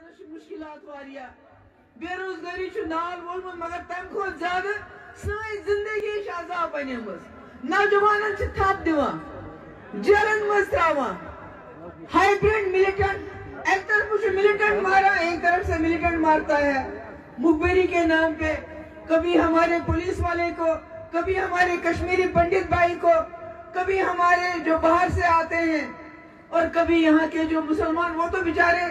मुश्किलात वारिया बेरोजगारी नाल वोलमुत मगर तम खो ज्यादा सही जिंदगी अजाब बनेमस नौजवानन थप दिवान जेलन मज त्रावान हाइब्रिड मिलिटेंट एक तरफ मिलिटेंट मारा एक तरफ से मिलिटेंट मारता है मुखबरी के नाम पे कभी हमारे पुलिस वाले को कभी हमारे कश्मीरी पंडित भाई को कभी हमारे जो बाहर से आते हैं और कभी यहाँ के जो मुसलमान वो तो बेचारे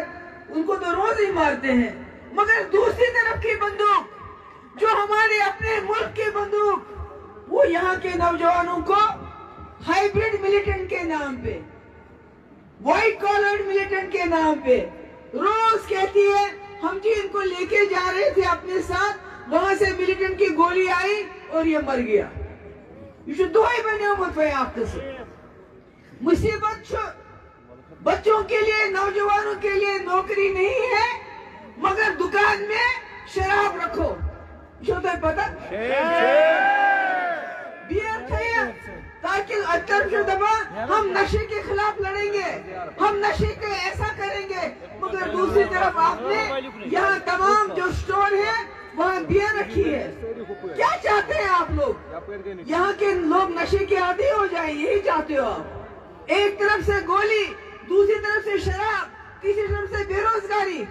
उनको तो रोज ही मारते हैं मगर दूसरी तरफ की बंदूक जो हमारे अपने मुल्क की बंदूक वो यहाँ के नौजवानों को हाइब्रिड मिलिटेंट के नाम पे व्हाइट कॉलर मिलिटेंट के नाम पे रोज कहती है हम जी इनको लेके जा रहे थे अपने साथ वहां से मिलिटेंट की गोली आई और ये मर गया ये दो ही बने मुसीबत बच्चों के लिए नौजवानों के लिए नौकरी नहीं है मगर दुकान में शराब रखो जो तो पता ताकि हम नशे के खिलाफ लड़ेंगे हम नशे के ऐसा करेंगे मगर दूसरी तरफ आपने यहाँ तमाम जो स्टोर है वहाँ बियर रखी है क्या चाहते हैं आप लोग यहाँ के लोग नशे के आदी हो जाए यही चाहते हो आप एक तरफ से गोली दूसरी तरफ से शराब तीसरी तरफ से बेरोजगारी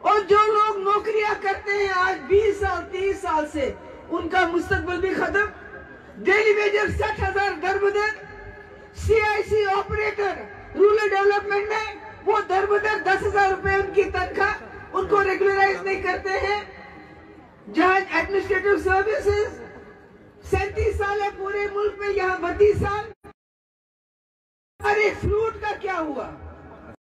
और जो लोग नौकरियां करते हैं आज 20 साल 30 साल से उनका मुस्तकबिल भी खत्म daily Vaser 60,000 दरबदर CIC operator rural development में वो दरबदर 10,000 रुपए उनकी तनख्वाह उनको रेगुलराइज नहीं करते हैं जहां एडमिनिस्ट्रेटिव सर्विसेज 37 साल है पूरे मुल्क में यहाँ 32 साल अरे फ्रूट का क्या हुआ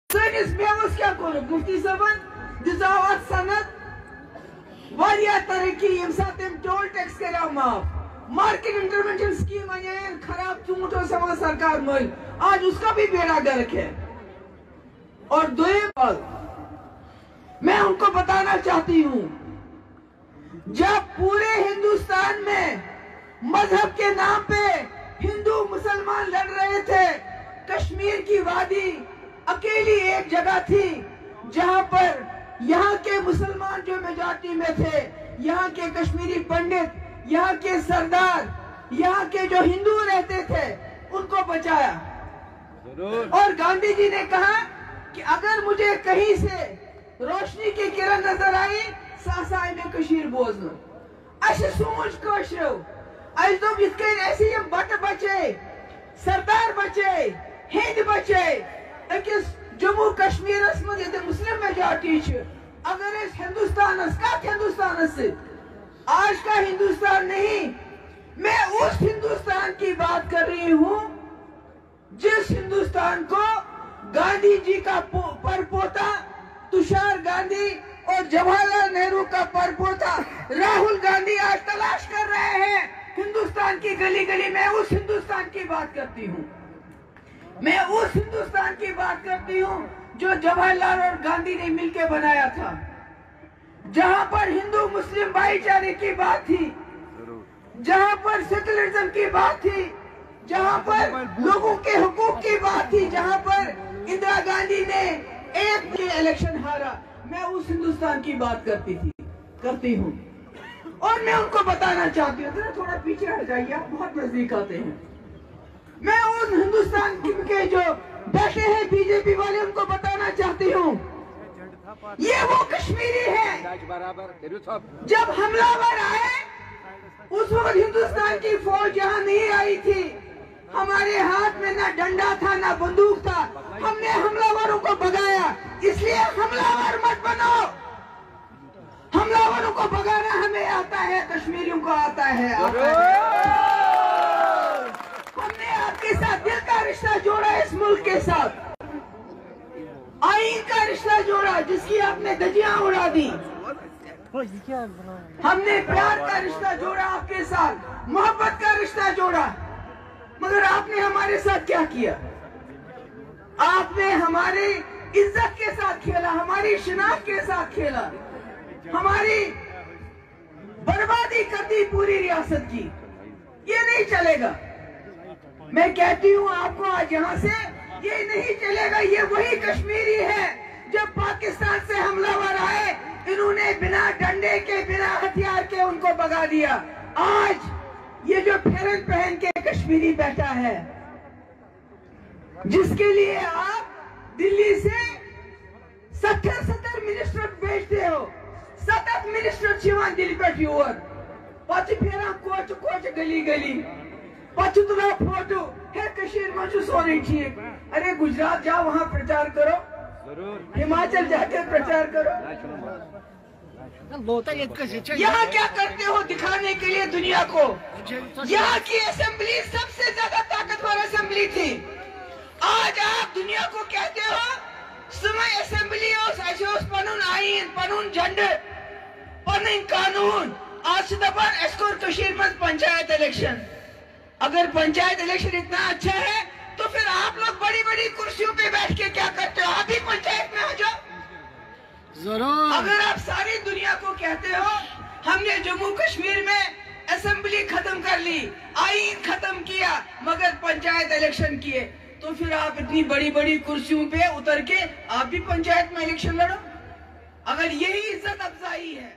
क्या करो मुफ्ती सबन दिजावत सनत वारिया तरक्की यम साथ टोल टैक्स करा माफ मार्केट इंटरवेंशन स्कीम आने खराब चूंटो समा सरकार मल आज उसका भी बेड़ा गर्क है और मैं उनको बताना चाहती हूँ जब पूरे हिंदुस्तान में मजहब के नाम पे हिंदू मुसलमान लड़ रहे थे कश्मीर की वादी अकेली एक जगह थी जहां पर यहाँ के मुसलमान जो मेजॉरिटी में थे यहाँ के कश्मीरी पंडित यहाँ के सरदार यहाँ के जो हिंदू रहते थे उनको बचाया और गांधी जी ने कहा कि अगर मुझे कहीं से रोशनी की किरण नजर आई सासाई में कशीर बोझना अच्छे सोच कशो ऐसे बट बचे सरदार बचे हिंद बचे अकिस जम्मू कश्मीर मुस्लिम मेजॉरिटी अगर इस हिंदुस्तान से आज का हिंदुस्तान नहीं मैं उस हिंदुस्तान की बात कर रही हूँ जिस हिंदुस्तान को गांधी जी का परपोता तुषार गांधी और जवाहरलाल नेहरू का परपोता राहुल गांधी आज तलाश कर रहे हैं हिंदुस्तान की गली गली में उस हिंदुस्तान की बात करती हूँ मैं उस हिंदुस्तान की बात करती हूँ जो जवाहरलाल और गांधी ने मिलकर बनाया था जहाँ पर हिंदू मुस्लिम भाईचारे की बात थी जहाँ पर सेकुलरिज्म की बात थी जहाँ पर लोगों के हुकूक की बात थी जहाँ पर इंदिरा गांधी ने एक इलेक्शन हारा मैं उस हिंदुस्तान की बात करती हूँ और मैं उनको बताना चाहती हूँ थोड़ा पीछे हट जाइए आप बहुत नजदीक आते हैं मैं उन हिंदुस्तान के जो बैठे हैं बीजेपी वाले उनको बताना चाहती हूँ ये वो कश्मीरी है जब हमलावर आए उस वक्त हिंदुस्तान की फौज यहाँ नहीं आई थी हमारे हाथ में ना डंडा था ना बंदूक था हमने हमलावरों को भगाया इसलिए हमलावर मत बनो हमलावरों को भगाना हमें आता है कश्मीरियों को आता है हमने आपके साथ दिल का रिश्ता जोड़ा इस मुल्क के साथ आईन का रिश्ता जोड़ा जिसकी आपने धज्जियां उड़ा दी हमने प्यार का रिश्ता जोड़ा आपके साथ मोहब्बत का रिश्ता जोड़ा मगर आपने हमारे साथ क्या किया आपने हमारी इज्जत के साथ खेला हमारी शिनाख्त के साथ खेला हमारी बर्बादी कर दी पूरी रियासत की ये नहीं चलेगा मैं कहती हूँ आपको आज यहाँ से ये नहीं चलेगा ये वही कश्मीरी है جب پاکستان سے حملہ آئے انہوں نے بنا ڈنڈے کے بنا ہتھیار کے ان کو بگا دیا. آج یہ جو پھیرن پہن کے کشمیری بیٹھا ہے جس کے لیے آپ دلی سے 70 منسٹر بھیجتے ہو, 7 منسٹر چیوان دل پہ یور پتہ پھیران کوچ کوچ گلی گلی پتہ تلا فوٹو ہے کشیر میں سورے ٹھیک. ارے گجرات جاؤ وہاں پرچار کرو, ہماچل جا کے پرچار کرو. یہاں کیا کرتے ہو دکھانے کے لیے دنیا کو؟ یہاں کی اسمبلی سب سے زیادہ طاقتور اسمبلی تھی. آج آپ دنیا کو کہتے ہو سمے اسمبلی اس پنن آئین پنن جھنڈ پنن قانون. آج دپان اس کو کشیر میں پنچایت الیکشن. اگر پنچایت الیکشن اتنا اچھا ہے تو پھر آپ لوگ بڑی بڑی کرسیوں پہ بیٹھ کے کیا کرتے ہو؟ آپ بھی پنچایت میں آ جاؤ. اگر آپ ساری دنیا کو کہتے ہو ہم نے جموں کشمیر میں اسمبلی ختم کر لی, آئین ختم کیا, مگر پنچایت الیکشن کیے, تو پھر آپ اتنی بڑی بڑی کرسیوں پہ اتر کے آپ بھی پنچایت میں الیکشن لڑو. اگر یہی عزت افزائی ہے